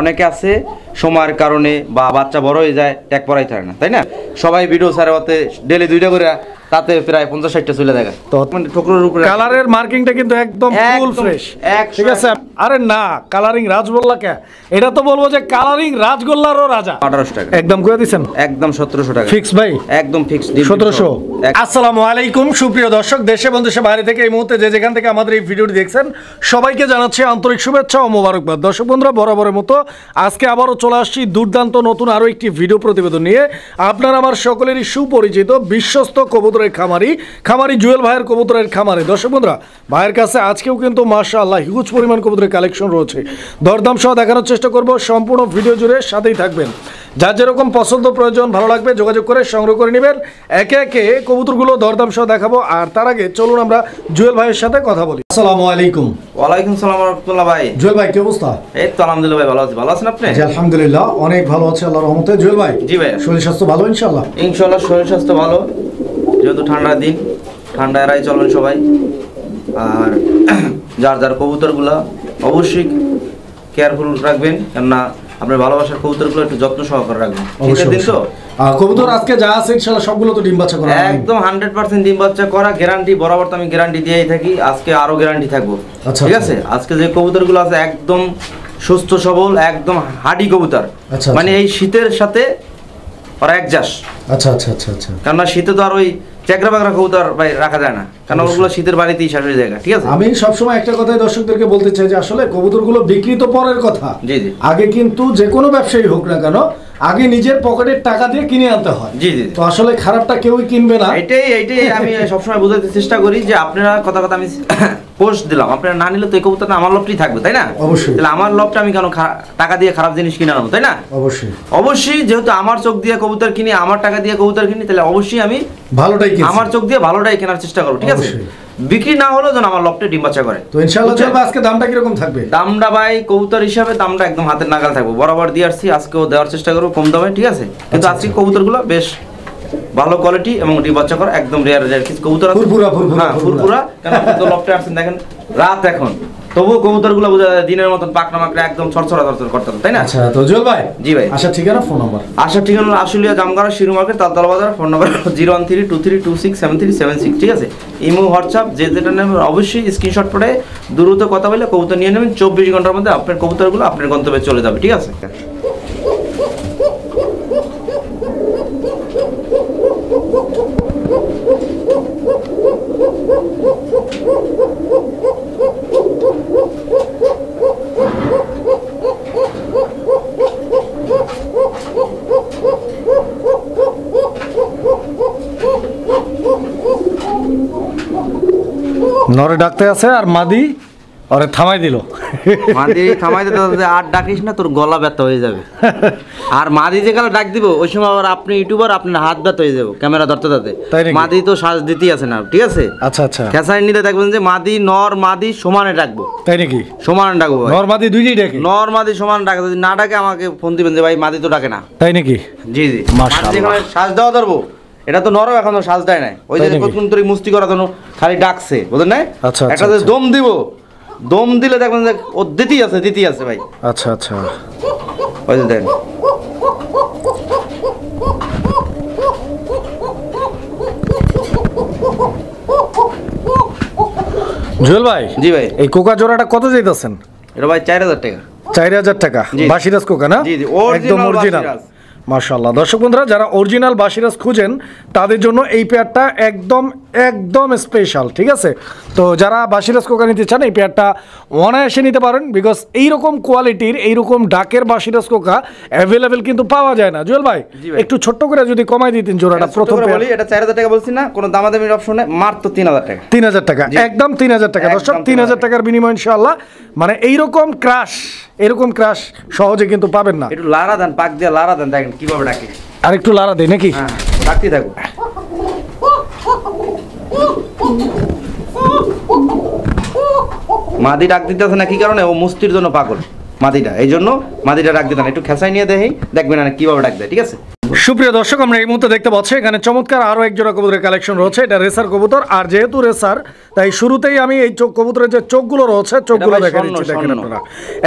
অনেকে আছে সময়ের কারণে বা বাচ্চা বড় হয়ে যায় ট্যাগ পরাইতে হয় না, তাই না? সবাই ভিডিও ছাড়ে ওতে ডেলি 2টা করে, তাতে প্রায় 50-60টা চলে যায়। তো মানে ঠোকরের উপরে কালারের মার্কিংটা কিন্তু একদম ফুল ফ্রেশ, ঠিক আছে? আরে না, কালারিং রাজগোল্লা কে, এটা তো বলবো যে কালারিং রাজগোল্লারও রাজা। 1800 টাকা একদম করে দিচ্ছেন, একদম 1700 টাকা ফিক্স ভাই, একদম ফিক্স 1700। আসসালামু আলাইকুম সুপ্রিয় দর্শক, দেশে এবং দেশের বাইরে থেকে এই মুহূর্তে যে যেখান থেকে আমাদের এই ভিডিওটি দেখছেন সবাইকে জানাচ্ছি আন্তরিক শুভেচ্ছা ও মোবারকবাদ। দর্শক বন্ধুরা, বরাবরের মতো আজকে আবারও চলে আসছি দুর্দান্ত নতুন আরও একটি ভিডিও প্রতিবেদন নিয়ে। আপনারা আমার সকলেরই সুপরিচিত বিশ্বস্ত কবুতরের খামারি জুয়েল ভাইয়ের কবুতরের খামারে। দর্শক বন্ধুরা, ভাইয়ের কাছে আজকেও কিন্তু মাশাআল্লাহ হিউজ পরিমাণ কবুতরের কালেকশন রয়েছে। দরদাম সহ দেখানোর চেষ্টা করব, সম্পূর্ণ ভিডিও জুড়ে সাথেই থাকবেন। যার যেরকম পছন্দ প্রয়োজন ভালো লাগবে যোগাযোগ করে সংগ্রহ করে নেবেন। একে একে কবুতরগুলো দরদাম সহ দেখাবো, আর তার আগে চলুন আমরা জুয়েল ভাইয়ের সাথে কথা বলি। আসসালামু আলাইকুম। ওয়ালাইকুম সালাম রাহমাতুল্লাহ। ভাই জুয়েল ভাই কি অবস্থা? এই তো আলহামদুলিল্লাহ ভাই, ভালো আছি। ভালো আছেন আপনি? জি আলহামদুলিল্লাহ, অনেক ভালো আছে আল্লাহর রহমতে। জুয়েল ভাই, জি ভাই, শরীর স্বাস্থ্য ভালো ইনশাআল্লাহ? ইনশাআল্লাহ শরীর স্বাস্থ্য ভালো, যেহেতু ঠান্ডার দিন, ঠান্ডা এড়াই চলবেন সবাই। আর যার যার কবুতরগুলো অবশ্যই কেয়ারফুল রাখবেন, কেননা আপনার ভালোবাসার কবুতরগুলো একটু যত্ন সহকারে রাখবেন। শীতের দিন তো কবুতর আজকে যা আছে ইনশাআল্লাহ সবগুলো তো ডিম বাচ্চা করা, একদম 100% ডিম বাচ্চা করা গ্যারান্টি। বরাবর তো আমি গ্যারান্টি দিয়েই থাকি, আজকে আরো গ্যারান্টি থাকবো। ঠিক আছে? আজকে যে কবুতরগুলো আছে একদম সুস্থ সবল, একদম হাডি কবুতর, মানে এই শীতের সাথে ওরা একজাস। আচ্ছা আচ্ছা আচ্ছা আচ্ছা, কেননা শীতে তো আর ওই চ্যাকরা বাকরা কবুতর ভাই রাখা যায় না, কারণ ওগুলো শীতের বাড়িতেই শেষ হয়ে যায়। ঠিক আছে? আমি সবসময় একটা কথাই দর্শকদেরকে বলতে চাই যে আসলে কবুতরগুলো বিক্রি তো পরের কথা, জি জি, আগে কিন্তু যে কোনো ব্যবসায়ী হোক না কেন আগে নিজের পকেটের টাকা দিয়ে কিনে আনতে হয়। জি জি, তো আসলে খারাপটা কেউই কিনবে না। এইটাই আমি সবসময় বোঝাতে চেষ্টা করি যে আপনারা কথা আমি পোস্ট দিলাম, আপনারা না নিলে তো এই কবুতরটা আমার লবটাই থাকবে, তাই না? অবশ্যই। তাহলে আমার লবটা আমি কেন টাকা দিয়ে খারাপ জিনিস কিনে আনবো, তাই না? অবশ্যই অবশ্যই, যেহেতু আমার চোখ দিয়ে কবুতর কিনি, আমার টাকা দিয়ে কবুতর কিনি, তাহলে অবশ্যই আমি ভালোটাই কিনি, আমার চোখ দিয়ে ভালোটাই কেনার চেষ্টা করবো। ঠিক আছে? বিক্রি না হলেও যেন আমার লবটে ডিম বাচ্চা করে। তো ইনশাআল্লাহ চলবে। আজকে দামটা কিরকম থাকবে? দামটা ভাই কবুতর হিসাবে দামটা একদম হাতের নাগাল থাকবো, বরাবর দিয়ে আসছি, আজকেও দেওয়ার চেষ্টা করবো কম দামে। ঠিক আছে? কিন্তু আজকে কবুতরগুলো বেশ ভালো কোয়ালিটি এবং ডিম বাচ্চা করা, একদম রেয়ার কিছু কবুতর আছে। হ্যাঁ ফুরফুরা, কেন লবটে আসছেন দেখেন, রাত এখন তবুও কবুতরগুলো বোঝা যায় দিনের মতন পাকনা মাকড়া একদম ছড়ছড়া করতে, তাই না? আচ্ছা, তো জুয়েল ভাই, জি ভাই, আসার ঠিকানা ফোন নাম্বার? আসার ঠিকানা আশুলিয়া জামগাড়া শিরু মার্কেট তালতলা বাজার, ফোন নাম্বার 01323267376। ঠিক আছে? ইমো হোয়াটসঅ্যাপ যেটা নেবেন অবশ্যই স্ক্রিনশট পড়ে দ্রুত কথা বলে কবুতর নিয়ে নেবেন। 24 ঘন্টার মধ্যে আপনার কবুতরগুলো আপনার গন্তব্যে চলে যাবে। ঠিক আছে? নরে ডাকতে আছে আর মাদি ওরে থামাই দিল। মাদি থামাই দিতে আর ডাকিস না, তোর গলা ব্যথা হয়ে যাবে। আর মাদি যে কালে ডাক দিব ওই সময় আবার আপনি ইউটিউবার, আপনার হাত ব্যথা হয়ে যাবে ক্যামেরা ধরতে ধরতে। মাদি তো শ্বাস দিতেই আছে না। ঠিক আছে? আচ্ছা আচ্ছা, খেসাই নিতে দেখবেন যে মাদি নর মাদি সমানে ডাকবো, তাই নাকি? সমানে ডাকবো, নর মাদি দুইটাই ডাকে? নর মাদি সমান ডাকে, যদি না ডাকে আমাকে ফোন দিবেন যে ভাই মাদি তো ডাকে না। তাই নাকি? জি জি, মাশাআল্লাহ। শ্বাস দেওয়া ধরবো, এটা তো নরও এখনো শ্বাস দেয় নাই, ওই যে কতক্ষণ তোর মুস্তি করার জন্য খালি ডাকছে, বুঝলেন না? আচ্ছা, একটা যে দম দিব, দম দিলে দেখবেন যে ও দিতেই আছে ভাই। আচ্ছা আচ্ছা, ওই যে দেন জুয়েল ভাই। জি ভাই, এই কোকা জোড়াটা কত যাইতেছেন? এটা ভাই 4000 টাকা। 4000 টাকা? বাসিরাজ কোকা না? জি জি, একদম অরিজিনাল। মাশাআল্লাহ। দর্শক বন্ধুরা, যারা অরিজিনাল বাসিরাজ খুঁজেন তাদের জন্য এই পেয়ারটা একদম একদম স্পেশাল। ঠিক আছে? তো যারা বাসিরাজ কোকা নিতে চান এই পেয়ারটা অনায়াসে নিতে পারেন, বিকজ এইরকম কোয়ালিটির এইরকম ডাকের বাসিরাজ কোকা অ্যাভেলেবেল কিন্তু পাওয়া যায় না। জুয়েল ভাই, একটু ছোট্ট করে যদি কমাই দিতেন জোড়াটা। প্রথম বলি এটা 4000 টাকা বলছি না, কোনো দামাদামির অপশন নেই, মাত্র 3000 টাকা। 3000 টাকা, একদম 3000 টাকা। দর্শক 3000 টাকার বিনিময় ইনশাআল্লাহ, মানে এইরকম ক্রাশ সহজে কিন্তু পাবেন না। একটু লারা দেন, পাক দিয়ে লারা দেন, দেখেন কিভাবে ডাকে। আর একটু লারা দেয় নাকি? হ্যাঁ, ডাকতেই থাকো। মাদি ডাক দিতেছে না, কি কারণে? ও মুস্তির জন্য পাগল মাদিটা, এই জন্য মাদিটা ডাক দিতে না। একটু খেসাই নিয়ে দেখেই দেখবেন না কিভাবে ডাক দেয়। ঠিক আছে? সুপ্রিয় দর্শক, আমরা এই মুহূর্তে দেখতে পাচ্ছি এখানে চমৎকার আরো এক জোড়া কবুতরের কালেকশন রয়েছে। এটা রেসার কবুতর, আর যেহেতু রেসার তাই শুরুতেই আমি এই কবুতরের যে চোখগুলো রয়েছে চোখগুলো দেখে দিচ্ছি। দেখেন আপনারা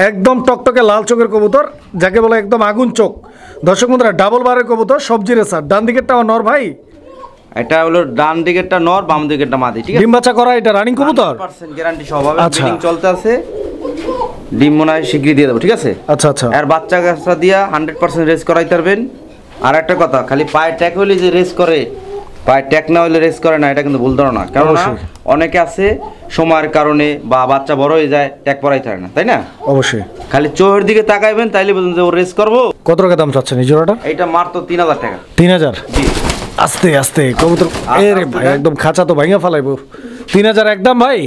একদম টকটকে লাল চোখের কবুতর, যাকে বলে একদম আগুন চোখ। দর্শক বন্ধুরা, ডাবল বারের কবুতর, সবজি রেসার। ডান দিকেরটা নর ভাই, এটা হলো ডান দিকেরটা নর, বাম দিকেরটা মাদি। ঠিক আছে, ডিম বাচ্চা করা এটা রানিং কবুতর, 100% গ্যারান্টি সহ হবে। আচ্ছা। ব্রিডিং চলতে আছে, ডিম মনে হয় শীঘ্রই দিয়ে দেবো। ঠিক আছে, আচ্ছা আচ্ছা। আর বাচ্চা কাচ্চা দিয়া 100% রেস করাইতে পারবেন। আর একটা কথা, খালি পায়ে ট্যাগ হইলে যে রেস করে, পায়ে ট্যাগ না হইলে রেস করে না, এটা কিন্তু ভুল ধারণা। কেননা অনেকে আছে সময়ের কারণে বা বাচ্চা বড় হয়ে যায়, ট্যাগ পরাইতে পারে না, তাই না? অবশ্যই খালি চোখের দিকে তাকাইবেন, তাইলে বলুন যে ও রেস করবো। কত টাকা দাম চাচ্ছেন এই জোড়াটা? এইটা মাত্র 3000 টাকা। 3000? জি। আস্তে আস্তে কবুতর, আস্তে এরে আস্তে ভাই দেন। একদম খাঁচা তো ভাঙা ফেলাইবো। 3000 একদম ভাই?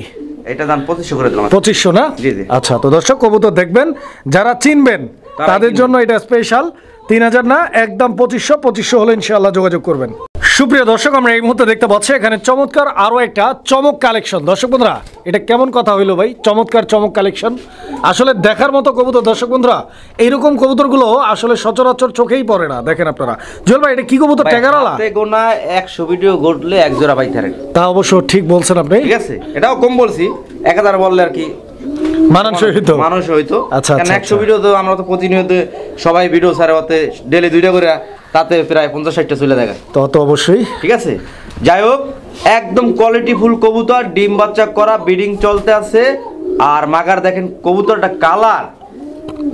এটা দাম 2500 করে দিলাম। 2500 না? জি, জি। আচ্ছা, তো দর্শক কবুতর দেখবেন, যারা চিনবেন তারাই তাদের কিনবেন। জন্য এটা স্পেশাল। 3000 না, একদম 2500 হলে ইনশাআল্লাহ যোগাযোগ করবেন। সুপ্রিয় দর্শক, আমরা এই মুহূর্তে দেখতে পাচ্ছি এখানে চমৎকার আরো একটা চমক কালেকশন। দর্শক বন্ধুরা, এটা কেমন কথা হইলো ভাই, চমৎকার চমক কালেকশন, আসলে দেখার মতো কবুতর। দর্শক বন্ধুরা, এইরকম কবুতরগুলো আসলে সচরাচর চোখেই পড়ে না। দেখেন আপনারা, জুয়েল ভাই এটা কি কবুতর? ট্যাগারওয়ালা? হাতে গোনা 100 ভিডিও ঘটলে এক জোড়া পাইতে পারেন। তা অবশ্য ঠিক বলছেন আপনি। ঠিক আছে, এটাও কম বলছি, 1000 বললে আর কি মানানসই হইতো। মানুষ হইতো। আচ্ছা, কারণ আচ্ছা, 100 ভিডিও তো আমরা তো প্রতিনিয়ত সবাই ভিডিও ছাড়ে, ওতে ডেলি 2টা করে, তাতে প্রায় 50-60টা চলে দেখা। তো অবশ্যই। ঠিক আছে, যাই হোক, একদম কোয়ালিটি ফুল কবুতর, ডিম বাচ্চা করা, ব্রিডিং চলতে আছে। আর মাগার দেখেন কবুতরটা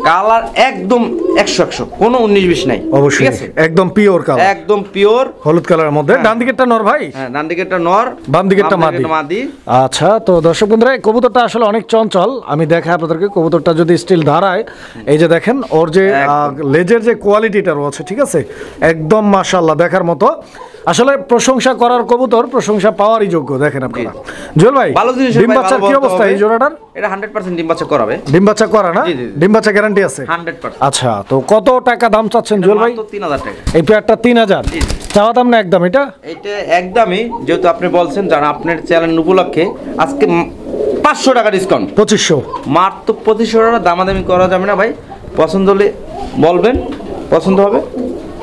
কালার একদম 100 কোনো 19-20 নাই। অবশ্যই ঠিক আছে, একদম পিওর কালার, একদম পিওর হলুদ কালারের মধ্যে। হ্যাঁ। ডান দিকেরটা নর ভাই? হ্যাঁ, ডান দিকেরটা নর, বাম দিকেরটা মাদি। আচ্ছা, তো দর্শক বন্ধুরা, এই কবুতরটা আসলে অনেক চঞ্চল। আমি দেখাই আপনাদেরকে, কবুতরটা যদি স্টিল দাঁড়ায়, এই যে দেখেন ওর যে লেজের যে কোয়ালিটিটা রয়েছে, ঠিক আছে, একদম মাশাআল্লাহ দেখার মতো। আসলে প্রশংসা করার কবুতর, প্রশংসা পাওয়ারই যোগ্য। দেখেন আপনারা। জুয়েল ভাই, ভালো জিনিস, ডিম বাচ্চার কি অবস্থা এই জোড়াটার? এটা 100% ডিম বাচ্চা করাবে। ডিম বাচ্চা করা না? জি, জি, জি। ডিম বাচ্চা গ্যারান্টি আছে 100%। আচ্ছা, তো কত টাকা দাম চাচ্ছেন জুয়েল ভাই? মাত্র 3000 টাকা। এই পেয়ারটা 3000 জি, জি। চাওয়া দাম না একদম এটা? এটা একদমই, যেহেতু আপনি বলছেন, যারা আপনার চ্যানেল উপলক্ষে আজকে 500 টাকা ডিসকাউন্ট। 2500? মাত্র 2500 টাকা, দামাদামি করা যাবে না ভাই। পছন্দ হলে বলবেন, পছন্দ হবে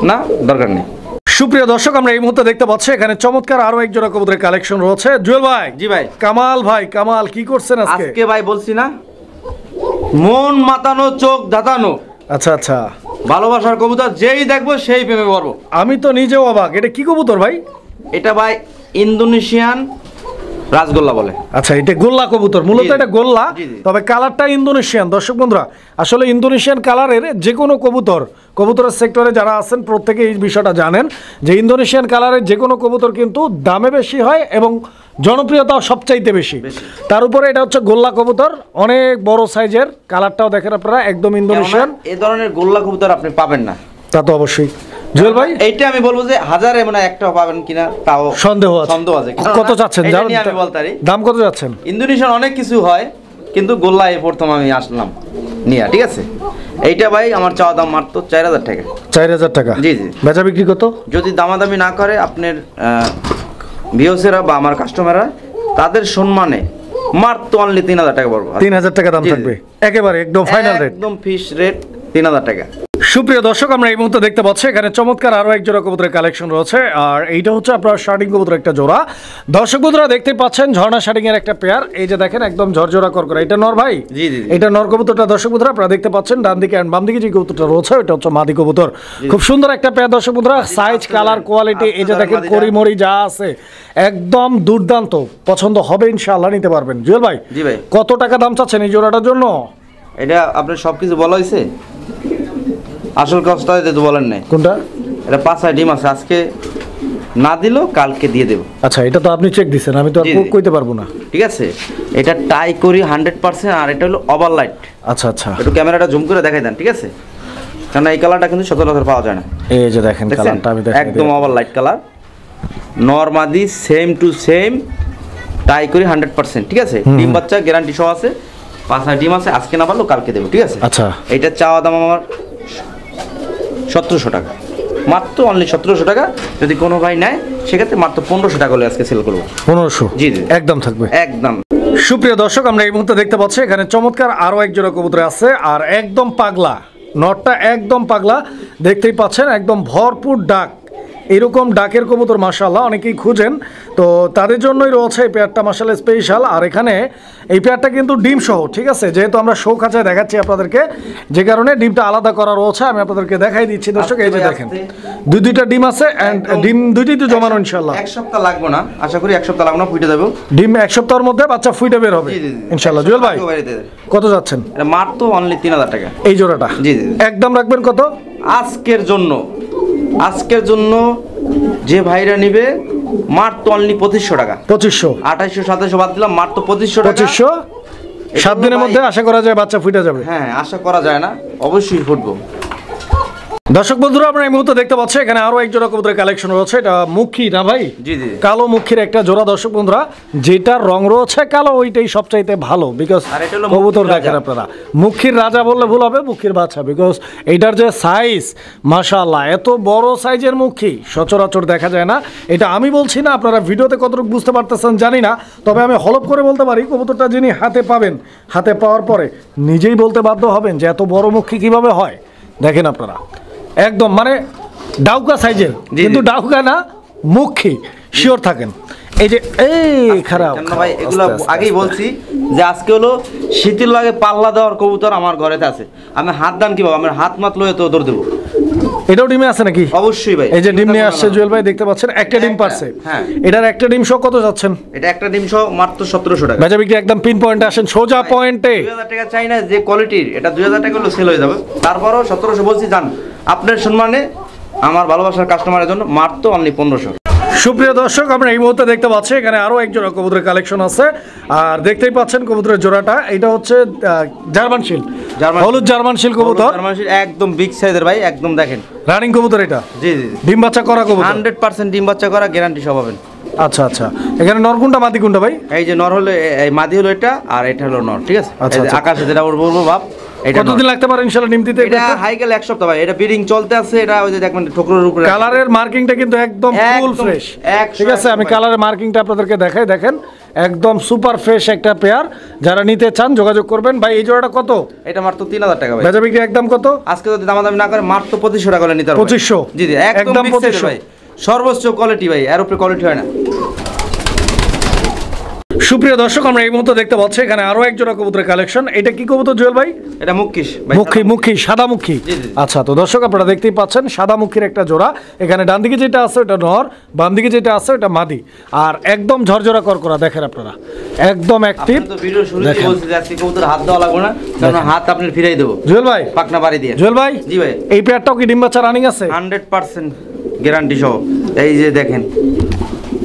না দরকার নেই। সুপ্রিয় দর্শক, আমরা এই মুহূর্তে দেখতে পাচ্ছি এখানে চমৎকার আরো এক জোড়া কবুতরের কালেকশন রয়েছে। জুয়েল ভাই? জি ভাই। কামাল ভাই, কামাল কি করছেন আজকে? আজকে ভাই বলছি না, মন মাতানো, চোখ ধাঁধানো, আচ্ছা আচ্ছা, ভালোবাসার কবুতর যেই দেখবো সেই প্রেমে পড়বো। আমি তো নিজেও অবাক। এটা কি কবুতর ভাই? এটা ভাই ইন্দোনেশিয়ান রাজগোল্লা বলে। আচ্ছা, এটা গোল্লা কবুতর, মূলত জি, জি। এটা গোল্লা, জি, জি। তবে কালারটা ইন্দোনেশিয়ান। দর্শক বন্ধুরা, আসলে ইন্দোনেশিয়ান কালারের যে কোনো কবুতরের সেক্টরে যারা আছেন প্রত্যেকে এই বিষয়টা জানেন যে ইন্দোনেশিয়ান কালারের যে কোনো কবুতর কিন্তু দামে বেশি হয় এবং জনপ্রিয়তাও সবচাইতে বেশি। তার উপরে এটা হচ্ছে গোল্লা কবুতর, অনেক বড় সাইজের, কালারটাও দেখেন আপনারা, একদম ইন্দোনেশিয়ান। এই ধরনের গোল্লা কবুতর আপনি পাবেন না। তা তো অবশ্যই। জুয়েল ভাই, এইটা আমি বলবো যে হাজারে মানে একটাও পাবেন কিনা তাও সন্দেহ আছে। কেননা কত চাচ্ছেন এটা জানেন? নিয়ে আমি বলতে পারি। দাম কত যাচ্ছেন? ইন্দোনেশিয়ান অনেক কিছু হয়, কিন্তু গোল্লা এই প্রথম আমি আসলাম নিয়ে। ঠিক আছে, এইটা ভাই আমার চাওয়া দাম মাত্র 4000 টাকা। 4000 টাকা? জি, জি। বেচা বিক্রি কত? যদি দামাদামি না করে আপনার ভিউসেরা বা আমার কাস্টমাররা, তাদের সম্মানে মাত্র অনলি 3000 টাকা পড়বো। 3000 টাকা দাম জি, জি। থাকবে একেবারে একদম ফাইনাল রেট? একদম ফিক্স রেট 3000 টাকা। সুপ্রিয় দর্শক, আমরা এই মুহূর্তে দেখতে পাচ্ছি এখানে চমৎকার আরো এক জোড়া কবুতরের কালেকশন রয়েছে। আর এইটা হচ্ছে আপনার শার্টিং কবুতর একটা জোড়া। দর্শক বন্ধুরা দেখতে পাচ্ছেন ঝর্ণা শার্টিং এর একটা পেয়ার, এই যে দেখেন একদম ঝরঝরা করকরা। এটা নর ভাই? জি, জি, জি। এটা নর কবুতরটা দর্শক বন্ধুরা আপনারা দেখতে পাচ্ছেন। ডান দিকে আর বাম দিকে যে কবুতরটা রয়েছে ওটা হচ্ছে মাদি কবুতর। খুব সুন্দর একটা পেয়ার দর্শক বন্ধুরা, সাইজ, কালার, কোয়ালিটি, এই যে দেখেন করিমরি যা আছে একদম দুর্দান্ত। পছন্দ হবে ইনশাআল্লাহ, নিতে পারবেন। জুয়েল ভাই? জি ভাই। কত টাকা দাম চাচ্ছেন এই জোড়াটার জন্য? এটা আপনার সবকিছু বলা হয়েছে, আসল কষ্ট তো বলেন নাই। কোনটা? এটা 5 ডিম আছে, আজকে না দিলেও কালকে দিয়ে দেবো। আচ্ছা, এটা তো আপনি চেক দিচ্ছেন, আমি তো আর জি, জি। কইতে পারবো না। ঠিক আছে, এটা টাই করি 100%। আর এটা হলো ওভারলাইট। আচ্ছা আচ্ছা, একটু ক্যামেরাটা জুম করে দেখাই দেন। ঠিক আছে, কারণ এই কালারটা কিন্তু সচরাচর পাওয়া যায় না। এই যে দেখেন দেখছেন? কালারটা আমি দেখাই একদম দিই। ওভারলাইট কালার, নরমাদি সেম টু সেম, টাই করি 100%। ঠিক আছে, ডিম বাচ্চা গ্যারান্টি সহ আছে। 5 ডিম আছে, আজকে না পারলেও কালকে দেবো। ঠিক আছে, আচ্ছা। এটা চাওয়া দাম আমার 1700 টাকা, মাত্র অনলি 1700 টাকা। যদি কোনো ভাই নেয় সেক্ষেত্রে মাত্র 1500 টাকা হলে আজকে সেল করবো। 1500? জি, জি। একদম থাকবে একদম। সুপ্রিয় দর্শক, আমরা এই মুহূর্তে দেখতে পাচ্ছি এখানে চমৎকার আরো এক জোড়া কবুতর আছে, আর একদম পাগলা নটটা একদম পাগলা, দেখতেই পাচ্ছেন একদম ভরপুর ডাক। এরকম ডাকের কবুতর মাশাআল্লাহ অনেকেই খুঁজেন, তো তাদের জন্যই রয়েছে এই পেয়ারটা মাশাআল্লাহ স্পেশাল। আর এখানে এই পেয়ারটা কিন্তু ডিম সহ, ঠিক আছে, যেহেতু আমরা শো খাঁচায় দেখাচ্ছি আপনাদেরকে, যে কারণে ডিমটা আলাদা করা রয়েছে। আমি আপনাদেরকে দেখাই দিচ্ছি দর্শক, এই যে দেখেন দুইটা ডিম আছে, অ্যান্ড ডিম দুইটাই তো জমানো ইনশাআল্লাহ। এক সপ্তাহ লাগবে না, আশা করি এক সপ্তাহ লাগবে না, ফুটে যাবে ডিম এক সপ্তাহের মধ্যে বাচ্চা ফুটে বের হবে ইনশাআল্লাহ। জুয়েল ভাই কত যাচ্ছেন? এটা মাত্র অনলি 3000 টাকা এই জোড়াটা। জি জি। একদম রাখবেন কত আজকের জন্য যে ভাইরা নিবে মাত্র অনলি 2500 টাকা। 2500 2800 2700 বাদ দিলাম, মাত্র 2500 টাকা। 2500 7 দিনের মধ্যে আশা করা যায় বাচ্চা ফুটে যাবে। হ্যাঁ, আশা করা যায় না, অবশ্যই ফুটবো। দর্শক বন্ধুরা, আমরা এই মুহূর্তে দেখতে পাচ্ছি এখানে আরো এক জোড়া কবুতরের কালেকশন রয়েছে। এটা মুখী না ভাই? জি জি। কালো মুখীর একটা জোড়া। দর্শক বন্ধুরা, যেটার রং রয়েছে কালো, ওইটাই সবচাইতে ভালো, বিকজ আর এটা হলো কবুতর মুখীর দেখেন রাজা। আপনারা, মুখীর রাজা বললে ভুল হবে, মুখীর বাচ্চা, বিকজ এইটার যে সাইজ মাশাআল্লাহ, এত বড় সাইজের মুখী সচরাচর দেখা যায় না। এটা আমি বলছি না, আপনারা ভিডিওতে কতটুকু বুঝতে পারতেছেন জানি না, তবে আমি হলপ করে বলতে পারি কবুতরটা যিনি হাতে পাবেন, হাতে পাওয়ার পরে নিজেই বলতে বাধ্য হবেন যে এত বড় মুখী কিভাবে হয়। দেখেন আপনারা একদম মানে ডাউকা সাইজের, কিন্তু ডাউকা না, মুখী, শিওর থাকেন। এই যে এই খারাপ ভাই, এগুলো আগেই বলছি যে আজকে হলো শীতের লাগে পাল্লা দেওয়ার কবুতর আমার ঘরেতে আছে। আমি হাত দান কিভাবে, আমার হাত মাত লয়ে তো দৌড় দেবো। এটাও ডিমে আছে নাকি? অবশ্যই ভাই। এই যে ডিম নিয়ে আসছে জুয়েল ভাই, দেখতে পাচ্ছেন একটা ডিম পারছে। হ্যাঁ, এটার একটা ডিম সহ কত যাচ্ছেন? এটা একটা ডিম সহ মাত্র 1700 টাকা। বেচা বিক্রি একদম পিন পয়েন্টে আসেন, সোজা পয়েন্টে। 2000 টাকা চাই না, যে কোয়ালিটির এটা 2000 টাকা হলো সেল হয়ে যাবে। তারপরও 1700 বলছি, জান আপনার সম্মানে, আমার ভালোবাসার কাস্টমারের জন্য মাত্র অনলি 1500। সুপ্রিয় দর্শক, আমরা এই মুহূর্তে দেখতে পাচ্ছি এখানে আরো এক জোড়া কবুতরের কালেকশন আছে। আর দেখতেই পাচ্ছেন কবুতরের জোড়াটা, এটা হচ্ছে জার্মান শিল, হলুদ জার্মান শিল কবুতর, একদম বিগ সাইজের ভাই, একদম দেখেন রানিং কবুতর এটা। জি জি। ডিম বাচ্চা করা কবুতর, 100% ডিম বাচ্চা করা, গ্যারান্টি সব পাবেন। আচ্ছা আচ্ছা। এখানে নর কোনটা মাদি কোনটা ভাই? এই যে নর হলো, এই মাদি হলো এটা, আর এটা হলো নর, ঠিক আছে? আচ্ছা, এই যে আচ্ছা। আকাশে যেটা বলবো বাপ, এটা কতদিন লাগতে পারে ইনশাআল্লাহ ডিম দিতে? এটা হাই গেলে 1 সপ্তাহ ভাই। এটা ব্রিডিং চলতে আছে, এটা ওই যে দেখবেন ঠোকরের উপরে কালারের মার্কিংটা কিন্তু একদম ফুল একদম ফ্রেশ, 100 ঠিক আছে? আমি কালারের মার্কিংটা আপনাদেরকে দেখাই, দেখেন একদম সুপার ফ্রেশ একটা পেয়ার। যারা নিতে চান যোগাযোগ করবেন। ভাই এই জোড়াটা কত? এটা মাত্র 3000 টাকা ভাই। বেচা বিক্রি একদম কত? আজকে যদি দামাদামি না করে মাত্র 2500 টাকা করে নিতে পারবেন। 2500? জি জি, একদম 2500 ভাই, সর্বোচ্চ কোয়ালিটি ভাই, এর উপরে কোয়ালিটি হয় না। সুপ্রিয় দর্শক, আমরা এই মুহূর্তে দেখতে পাচ্ছি এখানে আরো এক জোড়া কবুতরের কালেকশন। এটা কি কবুতর জুয়েল ভাই? এটা মুখিশ ভাই, মুখী, সাদা মুখী। জি, জি। আচ্ছা, তো দর্শক আপনারা দেখতেই পাচ্ছেন সাদা মুখীর একটা জোড়া। এখানে ডান দিকে যেটা আছে ওটা নর, বাম দিকে যেটা আছে ওটা মাদি। আর একদম ঝরঝরা করকরা, দেখেন আপনারা একদম অ্যাক্টিভ। তো ভিডিও শুরুতে বলছি যে আজকে কবুতর হাত দেওয়া লাগবে না, কারণ হাত আপনি ফিরাই দেবো জুয়েল ভাই, পাকনা বাড়ি দিয়ে। জুয়েল ভাই, জি ভাই। এই পেয়ারটাও কি ডিম বাচ্চা রানিং আছে? 100% গ্যারান্টি সহ। এই যে দেখেন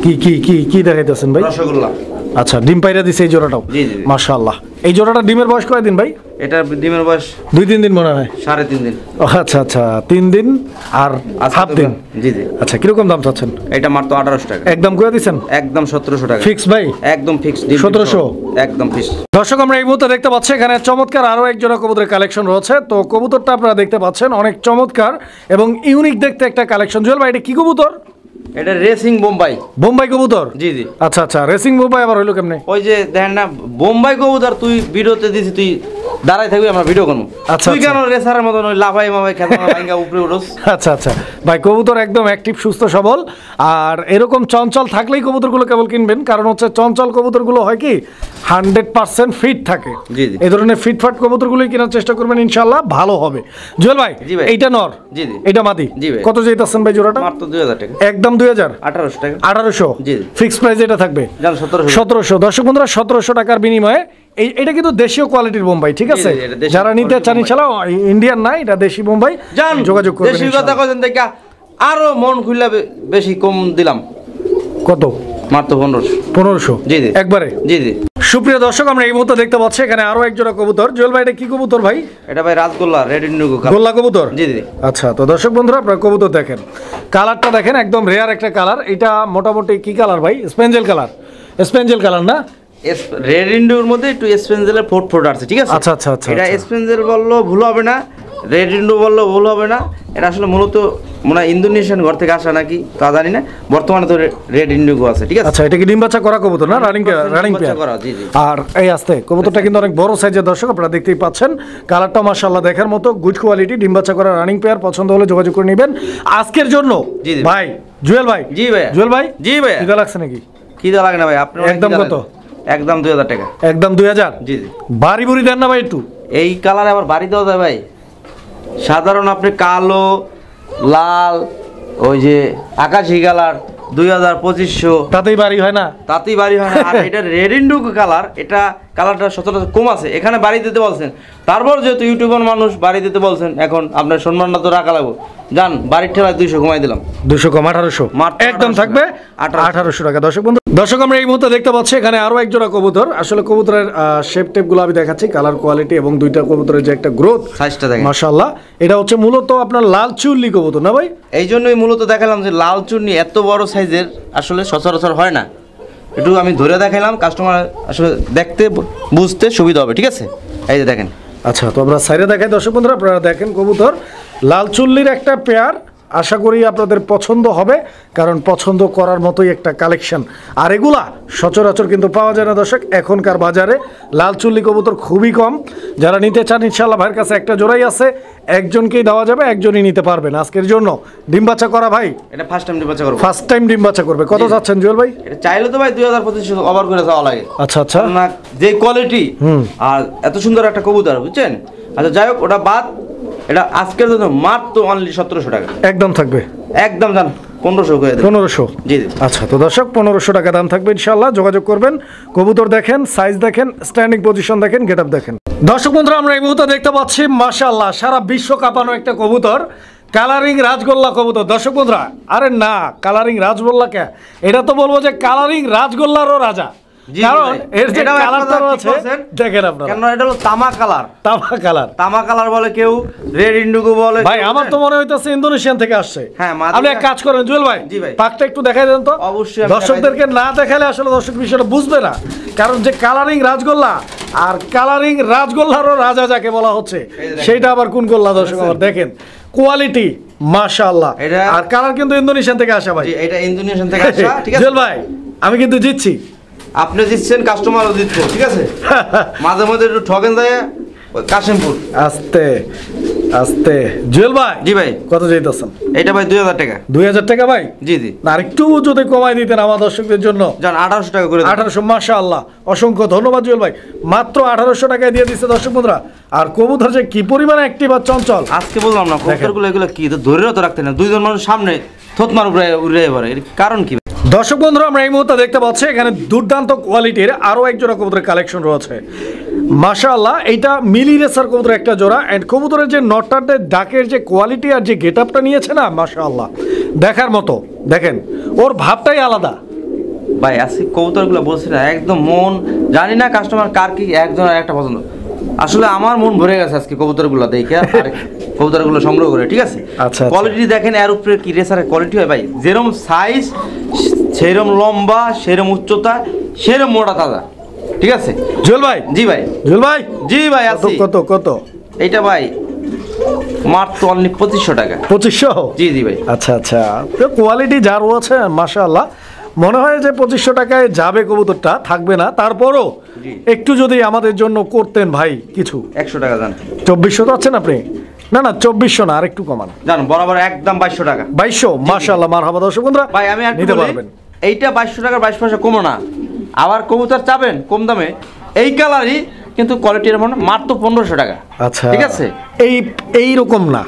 কি কি কি কি দেখাইতেছেন ভাই? রসগোল্লা। আচ্ছা, ডিম পাইরা দিছে এই জোড়াটাও? জি জি। মাশাআল্লাহ। এই জোড়াটা ডিমের বয়স কয়দিন ভাই? এটা ডিমের বয়স 2-3 দিন মনে হয়। 3.5 দিন। ও আচ্ছা আচ্ছা, 3 দিন আর হাফ দিন। জি জি। আচ্ছা, কিরকম দাম চাচ্ছেন? এটা মাত্র 1800 টাকা। একদম করে দিচ্ছেন? একদম 1700 টাকা। ফিক্স ভাই? একদম ফিক্স। 1700? একদম ফিক্স। দর্শক, আমরা এই মুহূর্তে দেখতে পাচ্ছি এখানে চমৎকার আরো এক জোড়া কবুতরের কালেকশন রয়েছে। তো কবুতরটা আপনারা দেখতে পাচ্ছেন অনেক চমৎকার এবং ইউনিক দেখতে একটা কালেকশন। জুয়েল ভাই, এটা কি কবুতর? এটা রেসিং বোম্বাই। বোম্বাই কবুতর? জি জি। আচ্ছা আচ্ছা, রেসিং বোম্বাই আবার হইলো কেমনে? ওই যে দেখেন না, বোম্বাই কবুতর তুই ভিডিওতে দিছি, তুই দাঁড়াই থাকবি, আমরা ভিডিও করবো। আচ্ছা, তুই কেন রেসারের মতন ওই লাফাই মাফাই খেলা ভাঙ্গা উপরে উঠোস? আচ্ছা আচ্ছা ভাই, কবুতর একদম অ্যাক্টিভ, সুস্থ সবল। আর এরকম চঞ্চল থাকলেই কবুতরগুলো কেবল কিনবেন, কারণ হচ্ছে চঞ্চল কবুতরগুলো হয় কি 100% ফিট থাকে। জি জি। এই ধরনের ফিটফাট কবুতরগুলোই কেনার চেষ্টা করবেন, ইনশাআল্লাহ ভালো হবে। জুয়েল ভাই, জি ভাই। এইটা নর? জি জি। এটা মাদি? জি ভাই। কত চাইতেছেন ভাই জোড়াটা? মাত্র 2000 টাকা। একদম 2000? 1800 টাকা। 1800? জি। ফিক্স প্রাইস এটা থাকবে? জান 1700। 1700। দর্শক বন্ধুরা, 1700 টাকার বিনিময়ে এটা কিন্তু দেশীয় কোয়ালিটির বোম্বাই, ঠিক আছে? জি, জি, এটা দেশীয় যারা নিতে চান কোয়ালিটির ইনশাআল্লাহ, ইন্ডিয়ান না, এটা দেশি বোম্বাই, জান যোগাযোগ করবেন দেশি কথা ইনশাআল্লাহ। কইছেন দেখা আরো মন খুললা বেশি কম দিলাম। কত? মাত্র 1500। 1500? জি জি। একবারে? জি জি। সুপ্রিয় দর্শক, আমরা এই মুহূর্তে দেখতে পাচ্ছি এখানে আরো এক জোড়া কবুতর। জুয়েল ভাই, এটা কি কবুতর ভাই? এটা ভাই রাজগোল্লা, রেড ইন্ডিগো কালার। গোল্লা কবুতর? জি জি। আচ্ছা, তো দর্শক বন্ধুরা আপনারা কবুতর দেখেন, কালারটা দেখেন, একদম রেয়ার একটা কালার। এটা মোটামুটি কি কালার ভাই? স্পেঞ্জেল কালার? স্পেঞ্জেল কালার না? রেড ইন্ডিগোর মধ্যে একটু স্পেঞ্জেলের ফোট আছে, ঠিক আছে? আচ্ছা আচ্ছা আচ্ছা। এটা স্পেঞ্জেল বললো ভুল হবে না, রেড ইন্ডু বললেও ভুল হবে না, এটা আসলে মূলত মনে হয় ইন্দোনেশিয়ান ঘর থেকে আসা নাকি তা জানি না, বর্তমানে তো রেড ইন্ডিগো আছে, ঠিক আছে। আচ্ছা, এটা কি ডিম বাচ্চা করা কবুতর না? রানিং পেয়ার করা, জি জি। আর এই আস্তে কবুতরটা কিন্তু অনেক বড় সাইজের, দর্শক আপনারা দেখতেই পাচ্ছেন। কালারটা মাশাআল্লাহ দেখার মতো, গুড কোয়ালিটি, ডিম বাচ্চা করা রানিং পেয়ার। পছন্দ হলে যোগাযোগ করে নেবেন আজকের জন্য। জি জি ভাই জুয়েল ভাই। জি ভাই। জুয়েল ভাই। জি ভাই। কি লাগছে নাকি? কি দা লাগে না ভাই আপনার? একদম কত? একদম 2000 টাকা। একদম 2000। জি জি। বাড়ি বুড়ি দেন না ভাই একটু? এই কালারে আবার বাড়ি দেওয়া যায় ভাই? সাধারণ আপনি কালো, লাল, ওই যে আকাশি কালার 2000-2500 তাতেই বাড়ি হয় না? তাতেই বাড়ি হয় না। আর এটা রেড ইন্ডিগো কালার, এটা কালারটা সচরাচর কম আছে, এখানে বাড়ি দিতে বলছেন। তারপর যেহেতু ইউটিউবার মানুষ বাড়ি দিতে বলছেন, এখন আপনার সম্মানটা তো রাখা লাগবে। যান বাড়ির ঠেলায় 200 কমাই দিলাম। 200 কম 1800 মাত্র একদম থাকবে 1800 টাকা। দর্শক বন্ধু, দর্শক আমরা এই মুহূর্তে দেখতে পাচ্ছি এখানে আরো এক জোড়া কবুতর। আসলে কবুতরের শেপ টেপ গুলো আমি দেখাচ্ছি, কালার কোয়ালিটি এবং দুইটা কবুতরের যে একটা গ্রোথ, সাইজটা দেখেন মাশাআল্লাহ। এটা হচ্ছে মূলত আপনার লাল চুল্লি কবুতর না ভাই? এই জন্যই মূলত দেখালাম যে লাল চুন্নি এত বড় সাইজের আসলে সচরাচর হয় না। একটু আমি ধরে দেখাইলাম, কাস্টমার আসলে দেখতে বুঝতে সুবিধা হবে, ঠিক আছে। এই যে দেখেন। আচ্ছা, তো আমরা সাইডে দেখাই দর্শক বন্ধুরা, আপনারা দেখেন কবুতর লাল চুল্লির একটা পেয়ার। আশা করি আপনাদের পছন্দ হবে, কারণ পছন্দ করার মতোই একটা কালেকশন। আর এগুলা সচরাচর কিন্তু পাওয়া যায় না দর্শক, এখনকার বাজারে লাল চুল্লি কবুতর খুবই কম। যারা নিতে চান ইনশাআল্লাহ ভাইয়ের কাছে একটা জোড়াই আছে, একজনকেই দেওয়া যাবে, একজনই নিতে পারবেন। আজকের জন্য ডিম বাচ্চা করা ভাই, এটা ফার্স্ট টাইম ডিম বাচ্চা করব। ফার্স্ট টাইম ডিম বাচ্চা করবে। কত যাচ্ছেন জুয়েল ভাই? এটা চাইলে তো ভাই 2000-2500 ওভার করে যাওয়া লাগে। আচ্ছা আচ্ছা, না যে কোয়ালিটি আর এত সুন্দর একটা কবুতর, বুঝছেন। আচ্ছা যাই হোক, ওটা বাদ, এটা আজকের জন্য মাত্র অনলি 1700 টাকা একদম থাকবে। একদম জান 1500 করে দেন। 1500। জি জি। আচ্ছা, তো দর্শক 1500 টাকা দাম থাকবে ইনশাআল্লাহ, যোগাযোগ করবেন। কবুতর দেখেন, সাইজ দেখেন, স্ট্যান্ডিং পজিশন দেখেন, গেটআপ দেখেন। দর্শক বন্ধুরা, আমরা এই মুহূর্তে দেখতে পাচ্ছি মাশাআল্লাহ সারা বিশ্ব কাঁপানো একটা কবুতর, কালারিং রাজগোল্লা কবুতর। দর্শক বন্ধুরা, আরে না কালারিং রাজগোল্লা কে, এটা তো বলবো যে কালারিং রাজগোল্লারও রাজা, কারণ এর যে কালারটা আছে দেখেন আপনারা। কেন এটা হলো তামা কালার। তামা কালার, তামা কালার বলে কেউ, রেড ইন্ডিগো বলে ভাই আমার তো মনে হইতাছে ইন্দোনেশিয়ান থেকে আসছে। হ্যাঁ, আপনি এক কাজ করেন জুয়েল ভাই, জি ভাই, পাকটা একটু দেখাই দেন তো। অবশ্যই। দর্শকদেরকে না দেখালে আসলে দর্শক বিষয়টা বুঝবে না, কারণ যে কালারিং রাজগোল্লা আর কালারিং রাজগোল্লারও রাজা যাকে বলা হচ্ছে, সেইটা আবার কোন গোল্লা দর্শক আবার দেখেন। কোয়ালিটি মাশাআল্লাহ, আর কালার কিন্তু ইন্দোনেশিয়ান থেকে আসা ভাই। এটা ইন্দোনেশিয়ান থেকে আসা, ঠিক আছে জুয়েল ভাই, আমি কিন্তু জিতছি, আপনি জিতছেন, কাস্টমারও জিতছে, ঠিক আছে। মাঝে মধ্যে একটু ঠকেন যায় কাশিমপুর। আস্তে আস্তে জুয়েল ভাই। জি ভাই। কত চাইতেছেন? এটা ভাই 2000 টাকা। 2000 টাকা ভাই? জি জি। আর একটু যদি কমাই দিতেন আমার দর্শকদের জন্য। জান 1800 টাকা করে। 1800, মাশাআল্লাহ, অসংখ্য ধন্যবাদ জুয়েল ভাই। মাত্র 1800 টাকায় দিয়ে দিচ্ছে দর্শক বন্ধুরা। আর কবুতর যে কি পরিমাণে অ্যাক্টিভ আর চঞ্চল, আজকে বললাম না কবুতরগুলো এগুলো কি তো ধরে তো রাখতে না, দুইজন মানুষ সামনে থতমার উপরে উড়ে পড়ে, এর কারণ কি? দর্শক বন্ধুরা, আমরা এই মুহূর্তে দেখতে পাচ্ছি এখানে দুর্দান্ত কোয়ালিটির আরো এক জোড়া কবুতরের কালেকশন রয়েছে মাশাআল্লাহ। এইটা মিলি রেসার কবুতরের একটা জোড়া, এন্ড কবুতরের যে নটটার ডাকের যে কোয়ালিটি আর যে গেটআপটা নিয়েছে না, মাশাআল্লাহ দেখার মতো। দেখেন ওর ভাবটাই আলাদা ভাই। আজকে কবুতরগুলো বলছি না, একদম মন, জানি না কাস্টমার কার কি একজন আর একটা পছন্দ। আসলে আমার মন ভরে গেছে আজকে কবুতরগুলো দেখে আর কবুতরগুলো সংগ্রহ করে, ঠিক আছে। আচ্ছা, কোয়ালিটি দেখেন, এর উপরে কি রেসারের কোয়ালিটি হয় ভাই, যেরকম সাইজ সেরকম লম্বা, সেরকম উচ্চতা, সেরকম মোটা তাজা, ঠিক আছে। জুয়েল ভাই। জি ভাই। জুয়েল ভাই। জি ভাই। আছি। কত কত? এইটা ভাই মাত্র অনলি 2500 টাকা। 2500? জি জি ভাই। আচ্ছা আচ্ছা, তো কোয়ালিটি যার আছে মাশাআল্লাহ, মনে হয় যে 2500 টাকায় যাবে কবুতরটা, থাকবে না। তারপরও একটু যদি আমাদের জন্য করতেন ভাই কিছু। 100 টাকা জান। 2400 তো আছেন আপনি? না না 2400 না, আর একটু কমান জান, বরাবর একদম 2200 টাকা। 2200, মাশাআল্লাহ, মারহাবা দর্শক বন্ধুরা। ভাই আমি আর নিতে পারবেন। এইটা 2200 টাকার 22 পয়সা কমও না। আবার কবুতর চাবেন কম দামে, এই কালারই কিন্তু কোয়ালিটির মানে মাত্র 1500 টাকা। আচ্ছা, ঠিক আছে। এইরকম না,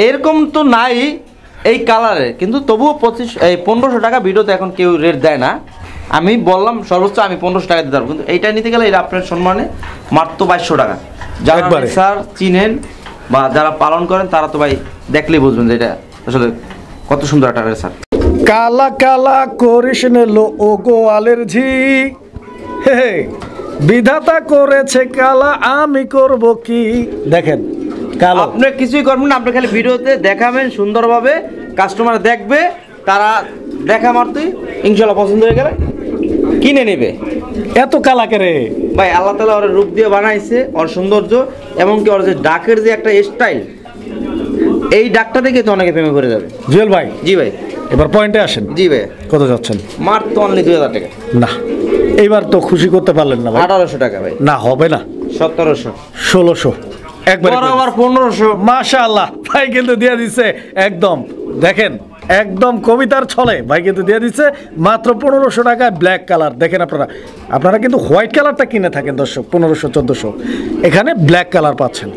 এরকম তো নাই এই কালারে, কিন্তু তবুও 1500 টাকা ভিডিওতে এখন কেউ রেট দেয় না। আমি বললাম সর্বোচ্চ আমি 1500 টাকা দিতে পারবো, কিন্তু এইটা নিতে গেলে এটা আপনার সম্মানে মাত্র 2200 টাকা। যারা স্যার চিনেন বা যারা পালন করেন তারা তো ভাই দেখলেই বুঝবেন যে এটা আসলে কত সুন্দর একটা রেসার। কালা কালা করিস নেলো ও গোয়ালের ঝি, হে বিধাতা করেছে কালা, আমি করব কি। দেখেন কালো, আপনি কিছুই করবেন না, আপনি খালি ভিডিওতে দেখাবেন সুন্দরভাবে, কাস্টমার দেখবে, তারা দেখা মারতেই ইনশাল্লাহ পছন্দ হয়ে গেলে কিনে নেবে। এত কালাকে রে ভাই, আল্লাহ তাআলা ওর রূপ দিয়ে বানাইছে, ওর সৌন্দর্য, এমনকি ওর যে ডাকের যে একটা স্টাইল, এই ডাকটা দেখে তো অনেকে প্রেমে পড়ে যাবে। জুয়েল ভাই, জি ভাই, এবার পয়েন্টে আসেন। জি ভাই, কত যাচ্ছেন? মাত্র অনলি 2000 টাকা। না, এইবার তো খুশি করতে পারলেন না ভাই। 1800 টাকা ভাই। না, হবে না। 1700, 1600, একবার বরাবর 1500। মাশাআল্লাহ, ভাই কিন্তু দিয়ে দিচ্ছে একদম। দেখেন, একদম কবিতার ছলে ভাই কিন্তু দিয়ে দিচ্ছে মাত্র 1500 টাকায় ব্ল্যাক কালার। দেখেন আপনারা কিন্তু হোয়াইট কালারটা কিনে থাকেন দর্শক, 1500 1400, এখানে ব্ল্যাক কালার পাচ্ছেন।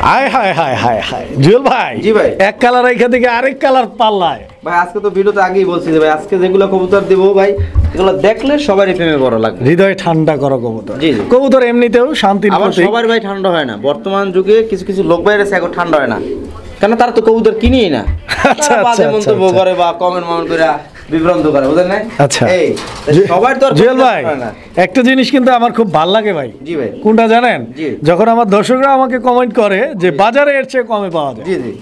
হায় হায় হায় হায় হায় জুয়েল ভাই। জি ভাই। এক কালার এখান থেকে আরেক কালার পাল্লায় ভাই আজকে তো ভিডিওতে আগেই বলছি যে ভাই আজকে যেগুলো কবুতর দেবো ভাই, এগুলো দেখলে সবারই প্রেমে বড় লাগবে। হৃদয় ঠান্ডা করো কবুতর। জি জি। কবুতর এমনিতেও শান্তির আবার প্রতীক। সবার ভাই ঠান্ডা হয় না, বর্তমান যুগে কিছু কিছু লোক বাইরে এখন ঠান্ডা হয় না, কেন তারা তো কবুতর কিনেই না। আচ্ছা, তারা বাজে আচ্ছা, মন্তব্য আচ্ছা। করে বা কমেন্ট করে বিভ্রান্ত করে, বুঝলেন না? আচ্ছা। এই সবার তো আর জুয়েল ভাই, হয় না। একটা জিনিস কিন্তু আমার খুব ভাল লাগে ভাই। জি ভাই। কোনটা জানেন? জি। যখন আমার দর্শকরা আমাকে কমেন্ট করে যে বাজারে এর চেয়ে কমে পাওয়া যায়। জি জি।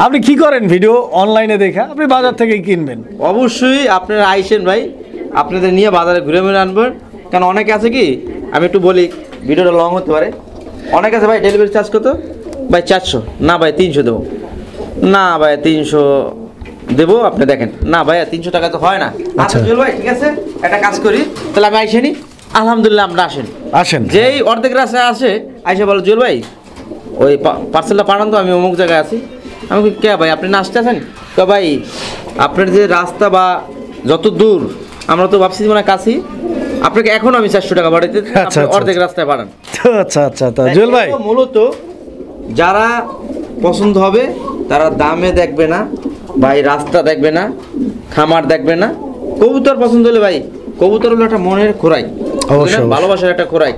আপনি কি করেন? ভিডিও অনলাইনে দেখা আপনি বাজার থেকেই কিনবেন। অবশ্যই আপনারা আইসেন ভাই, আপনাদের নিয়ে বাজারে ঘুরে ঘুরে আনবেন। কারণ অনেকে আছে কি, আমি একটু বলি, ভিডিওটা লং হতে পারে। অনেক আছে ভাই ডেলিভারি চার্জ কত ভাই? 400। না ভাই 300 দেবো। না ভাই 300 দেবো, আপনি দেখেন। না ভাই 300 টাকা তো হয় না। আচ্ছা জুয়েল ভাই, ঠিক আছে, একটা কাজ করি তাহলে আমি আইসেনি। আলহামদুলিল্লাহ আমরা আসেন। যেই অর্ধেক রাস্তায় আসে আইসা বলো জুয়েল ভাই ওই পার্সেলটা পাঠান তো, আমি অমুক জায়গায় আছি। আমি কে ভাই, আপনি না আসতে আছেন? তো ভাই আপনার যে রাস্তা বা যত দূর, আমরা তো ভাবছি মানে কাছেই, আপনাকে এখন আমি 400 টাকা বাড়াইতে, আচ্ছা, আপনি অর্ধেক রাস্তায় পাঠান। আচ্ছা আচ্ছা, তা জুয়েল ভাই মূলত যারা পছন্দ হবে তারা দামে দেখবে না ভাই, রাস্তা দেখবে না, খামার দেখবে না, কবুতর পছন্দ হলে ভাই, কবুতর হলো একটা মনের খোরাক, অবশ্যই। ভালোবাসার একটা খোরাক।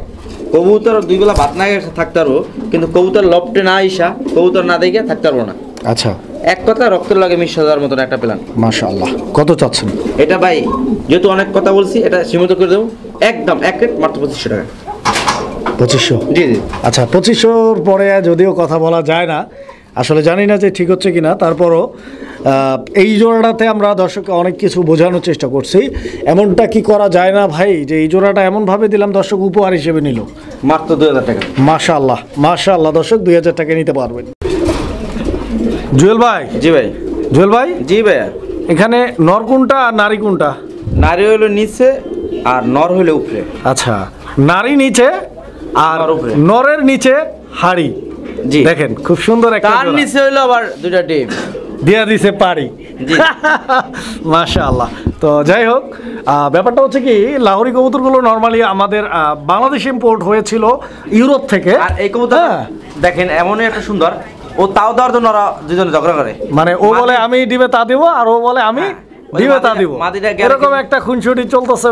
কবুতর 2 বেলা ভাত না খেয়ে থাকতে পারবো, কিন্তু কবুতর লপটে না আইসা, কবুতর না দেখে থাকতে পারবো না। আচ্ছা, এক কথা রক্তের লাগে মিশে যাওয়ার মতন একটা প্ল্যান। মাশাআল্লাহ। কত চাচ্ছেন? এটা ভাই যেহেতু অনেক কথা বলছি, এটা সীমিত করে দেবো, একদম এক রেট মাত্র 2500 টাকা। 2500? জি জি। আচ্ছা, 2500-র পরে যদিও কথা বলা যায় না, আসলে জানি না যে ঠিক হচ্ছে কিনা, তারপরও এই জোড়াটাতে আমরা দর্শককে অনেক কিছু বোঝানোর চেষ্টা করছি। এমনটা কি করা যায় না ভাই যে এই জোড়াটা এমনভাবে দিলাম দর্শক উপহার হিসেবে নিল? মাত্র 2000 টাকা। মাশাআল্লাহ মাশাআল্লাহ, দর্শক 2000 টাকা নিতে পারবেন। জুয়েল ভাই। জি ভাই। জুয়েল ভাই, জি ভাইয়া। এখানে নর কোনটা আর নারী কোনটা? নারী হইলো নিচে আর নর হইলো উপরে। আচ্ছা, নারী নিচে আর নর উপরে। নরের নিচে হাড়ি। জি। দেখেন খুব সুন্দর একটা তার জোড়া। নিচে হইলো আবার 2টা ডিম। দিয়া দিছে পারি। জি। মাশাআল্লাহ। তো যাই হোক, ব্যাপারটা হচ্ছে কি, লাহোরি কবুতরগুলো নর্মালি আমাদের বাংলাদেশে ইম্পোর্ট হয়েছিল ইউরোপ থেকে। আর এই কবুতর দেখেন এমনই একটা সুন্দর, ও তাও দেওয়ার জন্য ওরা দুজনে ঝগড়া করে। মানে ও বলে আমি ডিমে তা দিব, আর ও বলে আমি ডিমে তা দিব। এরকম একটা খুনসুটি চলতেছে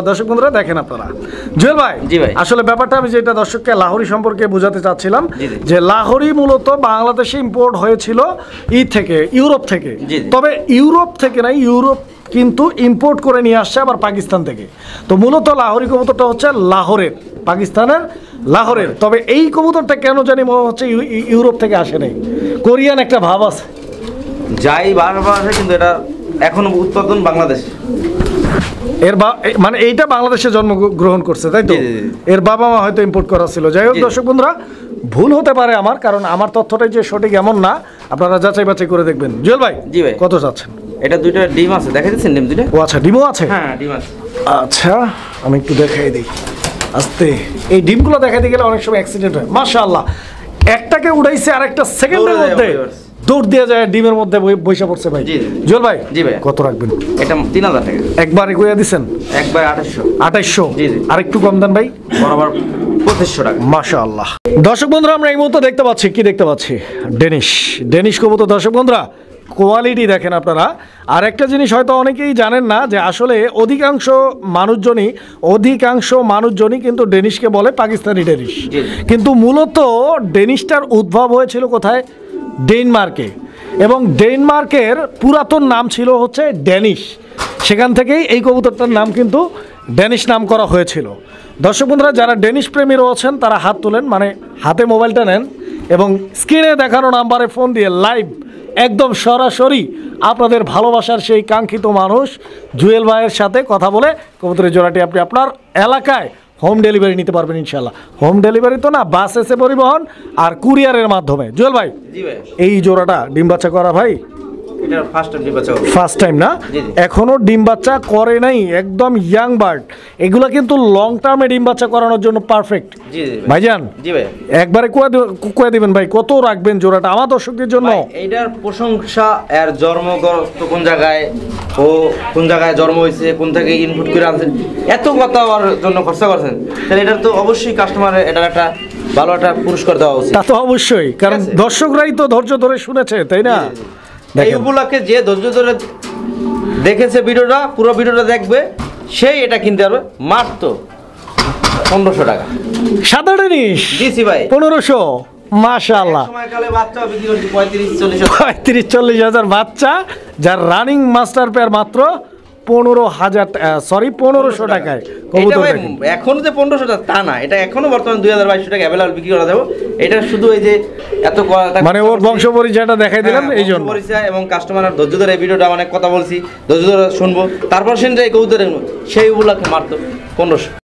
দর্শক বন্ধুরা, দেখেন আপনারা। জুয়েল ভাই। জি ভাই। আসলে ব্যাপারটা আমি যেটা দর্শককে লাহোরি সম্পর্কে বোঝাতে চাচ্ছিলাম, জি জি। যে লাহোরি মূলত বাংলাদেশে ইম্পোর্ট হয়েছিল থেকে, ইউরোপ থেকে। জি জি। তবে ইউরোপ থেকে না, ইউরোপ কিন্তু ইম্পোর্ট করে নিয়ে আসছে আবার পাকিস্তান থেকে। তো মূলত লাহোরি কবুতরটা হচ্ছে লাহোরের, পাকিস্তানের লাহোরের। তবে এই কবুতরটা কেন জানি মনে হচ্ছে ইউরোপ থেকে আসে নাই, কোরিয়ান একটা ভাব আছে। যাই বারবার আসে, কিন্তু এটা এখন উৎপাদন বাংলাদেশ। মানে এইটা বাংলাদেশে জন্মগ্রহণ করছে, তাই তো? জি, জি, জি। এর বাবা মা হয়তো ইম্পোর্ট করা ছিল। যাই হোক জি। দর্শক বন্ধুরা, ভুল হতে পারে আমার, কারণ আমার তথ্যটাই যে সঠিক এমন না, আপনারা যাচাই বাছাই করে দেখবেন। জুয়েল ভাই। জি ভাই। কত চাচ্ছেন? এটা 2টা ডিম আছে, দেখা যাচ্ছে ডিম 2টা। ও আচ্ছা, ডিমও আছে? হ্যাঁ ডিম আছে। আচ্ছা, আমি একটু দেখাই দিই আস্তে। এই ডিমগুলো দেখাইতে গেলে অনেক সময় অ্যাক্সিডেন্ট হয়। মাশাআল্লাহ, একটাকে উড়াইছে আর একটা সেকেন্ডের দৌড়ে মধ্যে যায়, দৌড় দিয়ে যায় ডিমের মধ্যে বৈশা পড়ছে ভাই। জি, জি। জুয়েল ভাই। জি ভাই। কত রাখবেন? এটা 3000 টাকা। একবারে কইয়া দিছেন? একবার 2800। 2800? জি, জি। আর একটু কম দেন ভাই। বরাবর 2500 টাকা। মাশাআল্লাহ। দর্শক বন্ধুরা, আমরা এই মুহূর্তে দেখতে পাচ্ছি, কি দেখতে পাচ্ছি? ডেনিশ কবুতর। দর্শক বন্ধুরা, কোয়ালিটি দেখেন আপনারা। আর একটা জিনিস হয়তো অনেকেই জানেন না, যে আসলে অধিকাংশ মানুষজনই কিন্তু ডেনিশকে বলে পাকিস্তানি ডেনিশ। জি। কিন্তু মূলত ডেনিশটার উদ্ভব হয়েছিল কোথায়? ডেনমার্কে। এবং ডেনমার্কের পুরাতন নাম ছিল হচ্ছে ড্যানিশ। সেখান থেকেই এই কবুতরটার নাম কিন্তু ড্যানিশ নাম করা হয়েছিল। দর্শক বন্ধুরা, যারা ডেনিশ প্রেমী রয়েছেন তারা হাত তোলেন, মানে হাতে মোবাইলটা নেন এবং স্ক্রিনে দেখানো নাম্বারে ফোন দিয়ে লাইভ একদম সরাসরি আপনাদের ভালোবাসার সেই কাঙ্ক্ষিত মানুষ জুয়েল ভাইয়ের সাথে কথা বলে কবুতরের জোড়াটি আপনি আপনার এলাকায় হোম ডেলিভারি নিতে পারবেন ইনশাল্লাহ। হোম ডেলিভারি তো না, বাস এসে পরিবহন আর কুরিয়ারের মাধ্যমে। জুয়েল ভাই, জি ভাই, এই জোড়াটা ডিম বাচ্চা করা ভাই এটা ফার্স্ট টাইম বাচ্চা হবে। ফার্স্ট টাইম না, জি, জি। এখনো ডিম বাচ্চা করে নাই, একদম ইয়াং বার্ড। এগুলা কিন্তু লং টার্মে ডিম বাচ্চা করানোর জন্য পারফেক্ট। জি জি ভাই। ভাইজান, জি ভাই, একবারে কয়ে দিবেন ভাই, কত রাখবেন জোড়াটা আমার দর্শকদের জন্য? ভাই, এইটার প্রশংসা, এর জন্মগ্রস্ত কোন জায়গায়, ও কোন জায়গায় জন্ম হয়েছে, কোন থেকে ইনপুট করে আনছেন, এত কথা ওর জন্য খরচা করছেন, তাহলে এটার তো অবশ্যই কাস্টমারের এটার একটা ভালো একটা পুরস্কার দেওয়া উচিত। তা তো অবশ্যই, কারণ ঠিক আছে। দর্শকরাই তো ধৈর্য ধরে শুনেছে, তাই না? জি, জি, জি। এই দেখেন। উপলক্ষে যে ধৈর্য ধরে দেখেছে ভিডিওটা, পুরো ভিডিওটা দেখবে, সেই এটা কিনতে পারবে মাত্র 1500 টাকা। সাধারণ জিনিস দিছি ভাই, 1500, মাশাআল্লাহ। সময়কালে বাচ্চা বিক্রি করছি 35-40 হাজার। 35-40 হাজার বাচ্চা, যার রানিং মাস্টার পেয়ার মাত্র 1500 টাকায় এটা কবুতর ভাই দেখেন। এখনো যে 1500 টাকা তা না, এটা এখনো বর্তমানে 2200 টাকা অ্যাভেলেবল বিক্রি করা যাবে। এটা শুধু এই যে এত মানে ওর বংশ পরিচয়টা দেখাই দিলাম এই জন্য। পরিচয় এবং কাস্টমার ধৈর্য ধরে এই ভিডিওটা অনেক কথা বলছি, ধৈর্য ধরে শুনবো, তারপর সেন যে কবুতর সেই উপলক্ষে মাত্র 1500।